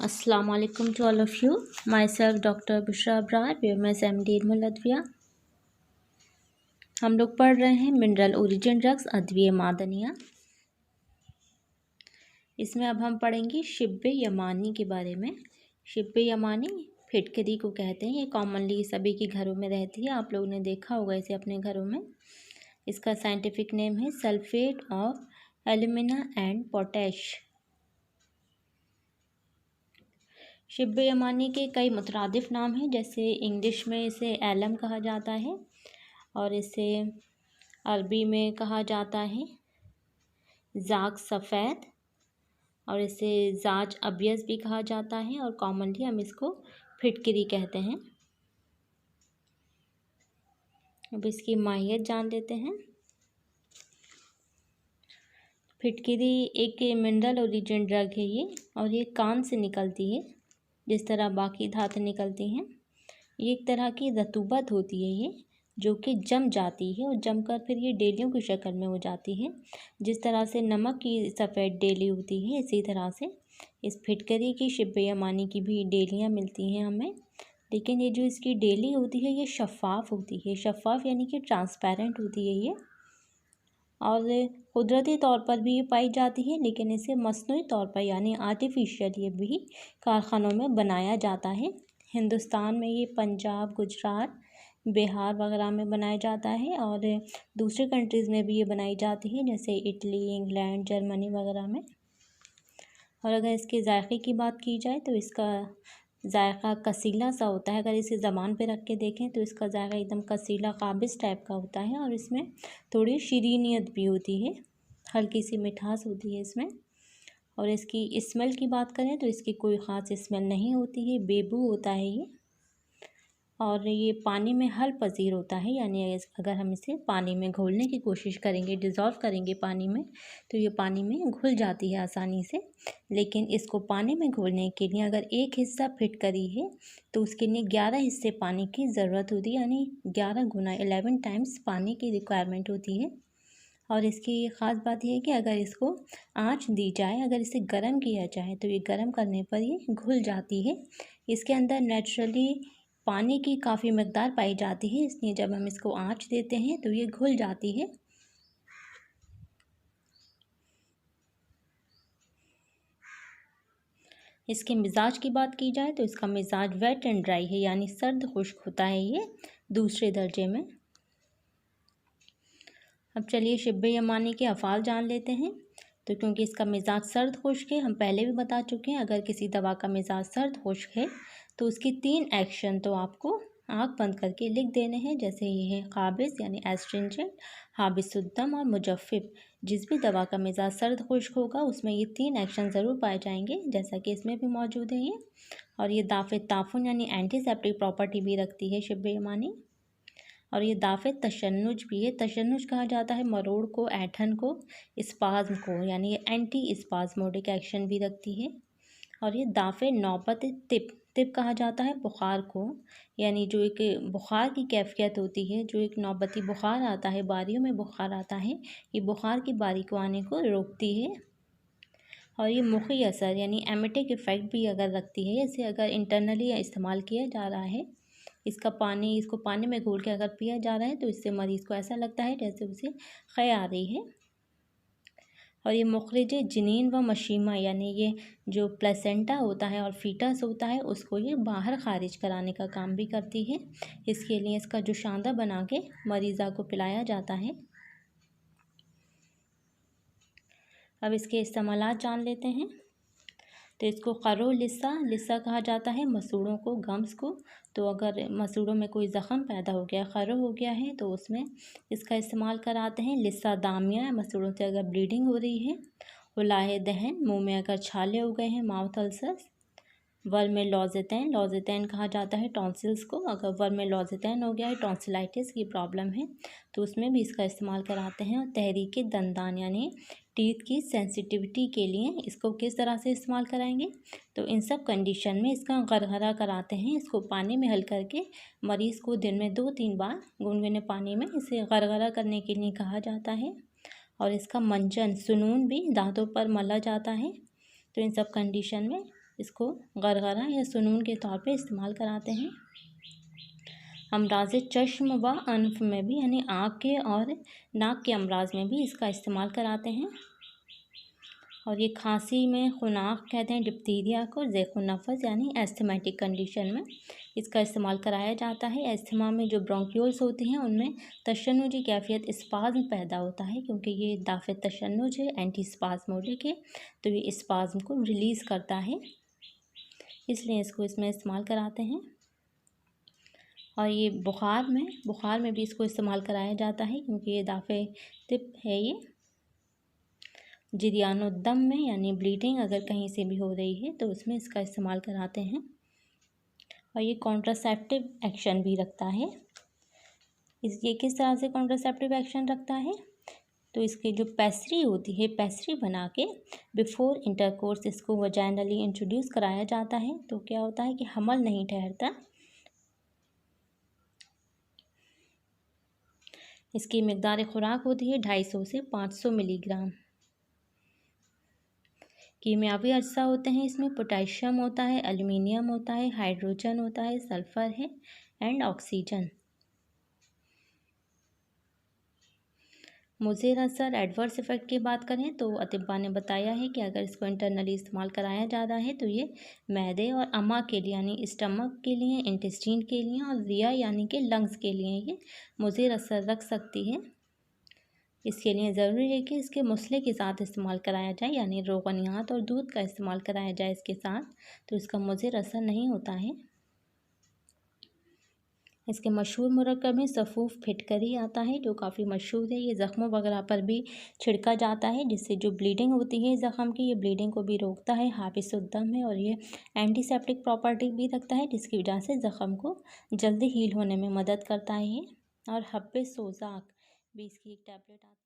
Assalamu alaikum to all of you. Myself Dr. Bushra Abrar, BMS MD मुलदविया। हम लोग पढ़ रहे हैं मिनरल ओरिजिन ड्रग्स अद्वितीय मादनियाँ। इसमें अब हम पढ़ेंगे शिब्बे यमानी के बारे में। शिब्बे यमानी फिटकरी को कहते हैं। ये कॉमनली सभी के घरों में रहती है, आप लोगों ने देखा होगा इसे अपने घरों में। इसका साइंटिफिक नेम है sulphate of alumina and potash. शिब्बे यमानी के कई मुतरादिफ नाम हैं, जैसे इंग्लिश में इसे एलम कहा जाता है और इसे अरबी में कहा जाता है जाक सफ़ेद और इसे जाज अबियस भी कहा जाता है और कॉमनली हम इसको फिटकरी कहते हैं। अब इसकी माहियत जान लेते हैं। फिटकरी एक मिनरल ओरिजिन ड्रग है ये, और ये कान से निकलती है जिस तरह बाकी धातें निकलती हैं। ये एक तरह की रतूबत होती है ये, जो कि जम जाती है और जमकर फिर ये डेलियों की शक्ल में हो जाती है। जिस तरह से नमक की सफ़ेद डेली होती है, इसी तरह से इस फिटकरी की शिब्बे यमानी की भी डेलियाँ मिलती हैं हमें। लेकिन ये जो इसकी डेली होती है ये शफ़ाफ़ होती है। शफ़ाफ़ यानी कि ट्रांसपेरेंट होती है ये, और कुदरती तौर पर भी ये पाई जाती है, लेकिन इसे मसनूई तौर पर यानी आर्टिफिशियल ये भी कारखानों में बनाया जाता है। हिंदुस्तान में ये पंजाब, गुजरात, बिहार वगैरह में बनाया जाता है और दूसरे कंट्रीज़ में भी ये बनाई जाती है, जैसे इटली, इंग्लैंड, जर्मनी वगैरह में। और अगर इसके जायके की बात की जाए तो इसका जायका कसीला सा होता है। अगर इसे ज़बान पे रख के देखें तो इसका जायका एकदम कसीला काबिज़ टाइप का होता है और इसमें थोड़ी शीरीनियत भी होती है, हल्की सी मिठास होती है इसमें। और इसकी स्मेल की बात करें तो इसकी कोई ख़ास स्मेल नहीं होती है, बेबू होता है ये। और ये पानी में हल पज़ीर होता है, यानी अगर हम इसे पानी में घोलने की कोशिश करेंगे, डिज़ोल्व करेंगे पानी में, तो ये पानी में घुल जाती है आसानी से। लेकिन इसको पानी में घोलने के लिए अगर एक हिस्सा फिटकरी है तो उसके लिए 11 हिस्से पानी की ज़रूरत होती है, यानी 11 गुना 11 टाइम्स पानी की रिक्वायरमेंट होती है। और इसकी ख़ास बात यह है कि अगर इसको आँच दी जाए, अगर इसे गर्म किया जाए तो ये गर्म करने पर ये घुल जाती है। इसके अंदर नेचुरली पानी की काफ़ी मकदार पाई जाती है, इसलिए जब हम इसको आँच देते हैं तो ये घुल जाती है। इसके मिजाज की बात की जाए तो इसका मिजाज वेट एंड ड्राई है, यानी सर्द खुश्क होता है ये दूसरे दर्जे में। अब चलिए शिब्बे यमानी के अफ़ाल जान लेते हैं। तो क्योंकि इसका मिजाज सर्द खुश्क है, हम पहले भी बता चुके हैं, अगर किसी दवा का मिजाज सर्द खुश्क है तो उसकी 3 एक्शन तो आपको आँख बंद करके लिख देने हैं। जैसे ये है काबिज़ यानी एस्ट्रिंजेंट, हाबिसुद्दम और मुजफ़्फ़िफ़। जिस भी दवा का मिजाज सर्द खुश्क होगा उसमें ये 3 एक्शन ज़रूर पाए जाएंगे, जैसा कि इसमें भी मौजूद है ये। और ये दाफ़े ताफ़ुन यानी एंटीसेप्टिक प्रॉपर्टी भी रखती है शिब्बे यमानी। और ये दाफ़े तशन्नुज भी है। तशन्नुज कहा जाता है मरोड़ को, ऐंठन को, स्पाज़्म को, यानी ये एंटी स्पाज़मोडिक एक्शन भी रखती है। और ये दाफ़े नौबत तिब तिब कहा जाता है बुखार को, यानी जो एक बुखार की कैफियत होती है, जो एक नौबती बुखार आता है, बारियों में बुखार आता है, ये बुखार की बारी को आने को रोकती है। और ये मुखी असर यानी एमेटिक इफ़ेक्ट भी अगर रखती है, इसे अगर इंटरनली इस्तेमाल किया जा रहा है, इसको पानी में घोल के अगर पिया जा रहा है तो इससे मरीज़ को ऐसा लगता है जैसे उसे ख़य आ रही है। और ये मुखरिज जनीन व मशीमा, यानी ये जो प्लेसेंटा होता है और फीटस होता है उसको ये बाहर ख़ारिज कराने का काम भी करती है। इसके लिए इसका जो शांदा बना के मरीज़ा को पिलाया जाता है। अब इसके इस्तेमालात जान लेते हैं। तो इसको क़रो लिस्सा कहा जाता है मसूड़ों को, गम्स को। तो अगर मसूड़ों में कोई ज़ख़म पैदा हो गया, ख़रो हो गया है, तो उसमें इसका इस्तेमाल कराते हैं। लिस्सा दामिया, मसूड़ों से अगर ब्लीडिंग हो रही है। हुलाए दहन, मुंह में अगर छाले हो गए हैं, माउथ अल्सर्स। लॉज़ेटैन कहा जाता है टॉन्सिल्स को। अगर वर्म में लॉज़ेटैन हो गया है, टॉन्सिलाइटिस की प्रॉब्लम है, तो उसमें भी इसका इस्तेमाल कराते हैं। और तहरीक दंदान यानी टीथ की सेंसिटिविटी के लिए इसको किस तरह से इस्तेमाल कराएंगे, तो इन सब कंडीशन में इसका गरगरा कराते हैं। इसको पानी में हल करके मरीज़ को दिन में 2-3 बार गुनगुने पानी में इसे गरगरा करने के लिए कहा जाता है। और इसका मंजन सुनून भी दांतों पर मला जाता है। तो इन सब कंडीशन में इसको गरगरा या सुनून के तौर पे इस्तेमाल कराते हैं। अमराज़ चश्म व अनफ में भी यानी आँख के और नाक के अमराज में भी इसका इस्तेमाल कराते हैं। और ये खांसी में खुनाक कहते हैं डिप्थीरिया को, ज़ेख़ुन्नफ़स यानी एस्थमेटिक कंडीशन में इसका इस्तेमाल कराया जाता है। एस्थमा में जो ब्रोंक्यूल्स होती हैं उनमें तशन्नुजी कैफियत स्पाज़्म पैदा होता है, क्योंकि ये दाफ़े तशन्नुज है, एंटी स्पाज़मोडिक है, तो ये स्पाज़्म को रिलीज़ करता है, इसलिए इसको इसमें इस्तेमाल कराते हैं। और ये बुखार में भी इसको इस्तेमाल कराया जाता है, क्योंकि ये दाफ़े तिब है। ये जरियानुद्दम में यानी ब्लीडिंग अगर कहीं से भी हो रही है तो उसमें इसका इस्तेमाल कराते हैं। और ये कॉन्ट्रासेप्टिव एक्शन भी रखता है। ये किस तरह से कॉन्ट्रासेप्टिव एक्शन रखता है, तो इसकी जो पेस्ट्री होती है, पेस्ट्री बना के बिफोर इंटरकोर्स इसको वजाइनली इंट्रोड्यूस कराया जाता है, तो क्या होता है कि हमल नहीं ठहरता। इसकी मिकदार खुराक होती है 250 से 500 मिलीग्राम। कीमियावी अज्जा होते हैं इसमें, पोटेशियम होता है, एल्युमिनियम होता है, हाइड्रोजन होता है, सल्फ़र है एंड ऑक्सीजन। मुज़िर असर एडवर्स इफ़ेक्ट की बात करें तो अतिब्बा ने बताया है कि अगर इसको इंटरनली इस्तेमाल कराया जा रहा है तो ये मैदे और अमा के लिए यानी स्टमक के लिए, इंटेस्टीन के लिए और रिया यानी कि लंग्स के लिए ये मुज़िर असर रख सकती है। इसके लिए ज़रूरी है कि इसके मसले के साथ इस्तेमाल कराया जाए, यानी रोगनियात और दूध का इस्तेमाल कराया जाए इसके साथ, तो इसका मुज़िर असर नहीं होता है। इसके मशहूर मुरक्कब में सफ़ूफ फिटकरी आता है, जो काफ़ी मशहूर है। ये ज़ख्मों वगैरह पर भी छिड़का जाता है, जिससे जो ब्लीडिंग होती है ज़ख़म की, ये ब्लीडिंग को भी रोकता है। हाफ़िज़ुद्दम है और ये एंटीसेप्टिक प्रॉपर्टी भी रखता है, जिसकी वजह से ज़ख़म को जल्दी हील होने में मदद करता है ये। और हब्बे सोज़ाक भी इसकी एक टैबलेट आती है।